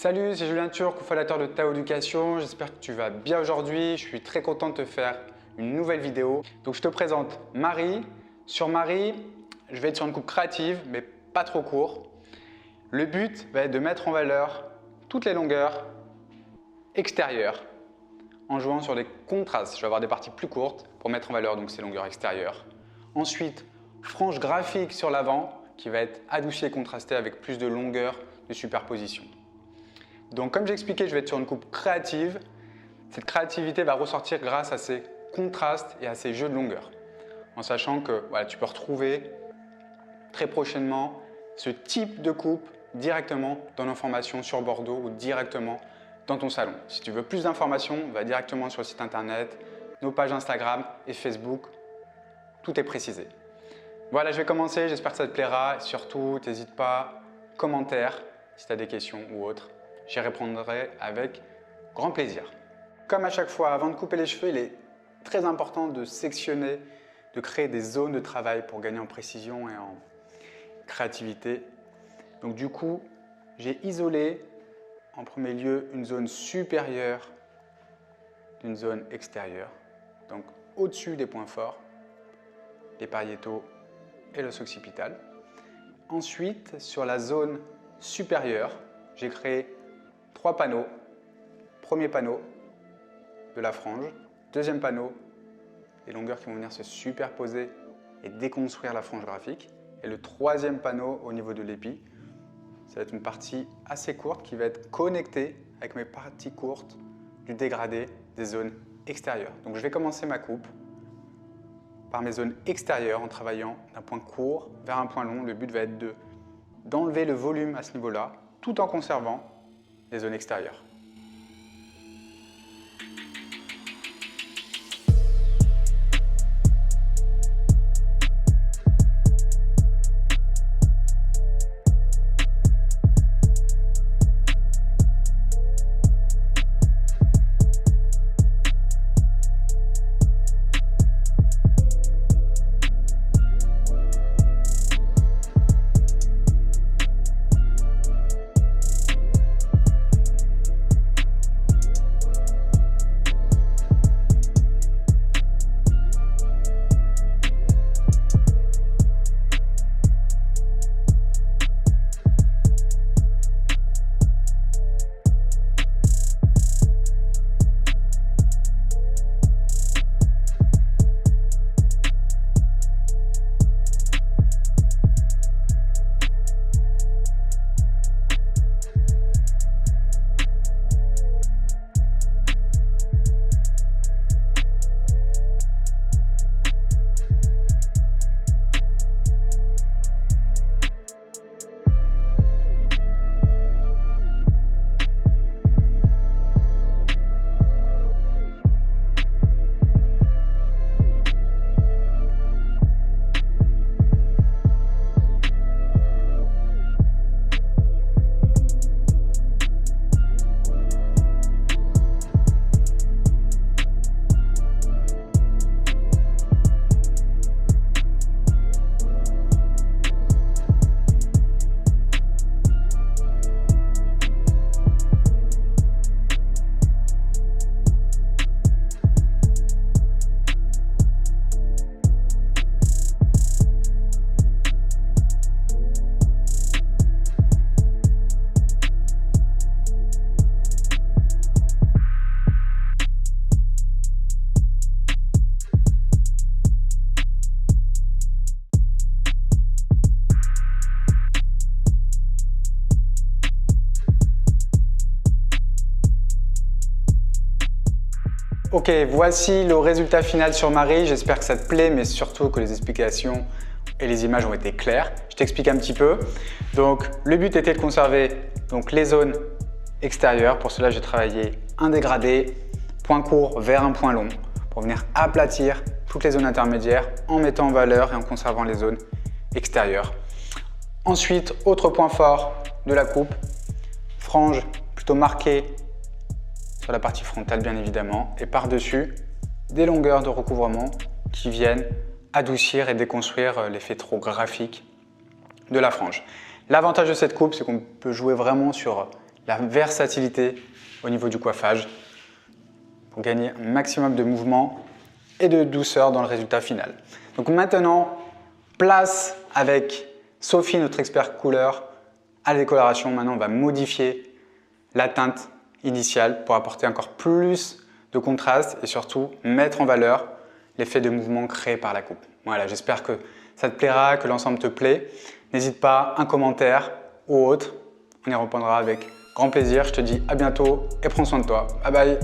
Salut, c'est Julien Turc, cofondateur de Tao Éducation. J'espère que tu vas bien aujourd'hui. Je suis très content de te faire une nouvelle vidéo. Donc je te présente Marie. Sur Marie, je vais être sur une coupe créative, mais pas trop court. Le but va être de mettre en valeur toutes les longueurs extérieures en jouant sur des contrastes. Je vais avoir des parties plus courtes pour mettre en valeur donc ces longueurs extérieures. Ensuite, frange graphique sur l'avant qui va être adoucie et contrastée avec plus de longueur de superposition. Donc comme j'ai expliqué, je vais être sur une coupe créative. Cette créativité va ressortir grâce à ces contrastes et à ces jeux de longueur. En sachant que voilà, tu peux retrouver très prochainement ce type de coupe directement dans nos formations sur Bordeaux ou directement dans ton salon. Si tu veux plus d'informations, va directement sur le site internet, nos pages Instagram et Facebook. Tout est précisé. Voilà, je vais commencer. J'espère que ça te plaira. Surtout, n'hésite pas, commentaire si tu as des questions ou autres. J'y répondrai avec grand plaisir. Comme à chaque fois, avant de couper les cheveux, il est très important de sectionner, de créer des zones de travail pour gagner en précision et en créativité. Donc du coup, j'ai isolé en premier lieu une zone supérieure d'une zone extérieure. Donc au-dessus des points forts, les pariétaux et l'os occipital. Ensuite, sur la zone supérieure, j'ai créé 3 panneaux. Premier panneau de la frange, deuxième panneau, les longueurs qui vont venir se superposer et déconstruire la frange graphique. Et le troisième panneau au niveau de l'épi, ça va être une partie assez courte qui va être connectée avec mes parties courtes du dégradé des zones extérieures. Donc je vais commencer ma coupe par mes zones extérieures en travaillant d'un point court vers un point long. Le but va être d'enlever le volume à ce niveau-là tout en conservant les zones extérieures. Ok, voici le résultat final sur Marie. J'espère que ça te plaît, mais surtout que les explications et les images ont été claires. Je t'explique un petit peu. Donc, le but était de conserver les zones extérieures. Pour cela, j'ai travaillé un dégradé, point court vers un point long, pour venir aplatir toutes les zones intermédiaires en mettant en valeur et en conservant les zones extérieures. Ensuite, autre point fort de la coupe, frange plutôt marquée sur la partie frontale bien évidemment, et par-dessus des longueurs de recouvrement qui viennent adoucir et déconstruire l'effet trop graphique de la frange. L'avantage de cette coupe, c'est qu'on peut jouer vraiment sur la versatilité au niveau du coiffage pour gagner un maximum de mouvement et de douceur dans le résultat final. Donc maintenant, place avec Sophie, notre expert couleur, à la décoloration. Maintenant, on va modifier la teinte initiale pour apporter encore plus de contraste et surtout mettre en valeur l'effet de mouvement créé par la coupe. Voilà, j'espère que ça te plaira, que l'ensemble te plaît. N'hésite pas, un commentaire ou autre, on y répondra avec grand plaisir. Je te dis à bientôt et prends soin de toi. Bye bye.